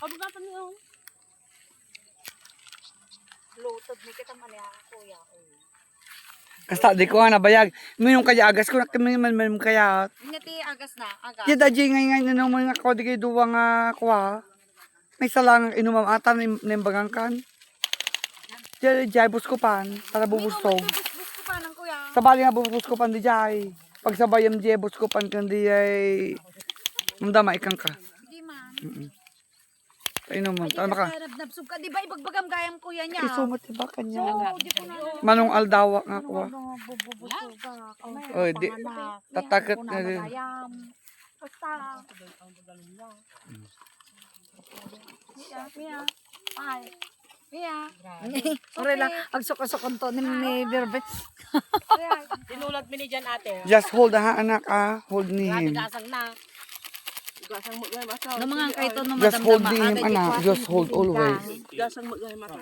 Kabugatan niyo. Lutod ni kita man ya, kuya. Kasta di ko nga nabayag. Minum kaya agas ko na minum kaya. Ngiti agas na, agas. Di daji ngay na mga ko di kay duwa nga kuha. May salang inumam ata nimbagang kan. Di bus ko pan para bubustog. Bus ko pa ng kuya. Sabali nga bubus ko pan di jay. Pag sabayam di bus ko pan kandi ay mamdama ikang ka. Hindi man. Inom mo. Tama ka. Nabsub ka, di ba ibagbagam gayam kuya niya? Kisumot ba kanya? Oo, di ko na. Manong aldawa nga kuha. Bubusog ka. Oh, di. Tatakot na rin. Gayam. Basta. Mia. Ay. Mia. Ore lang, ang sukon to ni Berbe. Dinulat mi ni dyan ate. Just hold ha anak ah. Hold ni him. Gasang na. Gasang mo gaya mata. Namangang kayo to no Just hold madamdama. him anak. Just hold always. Gasang mo gaya mata.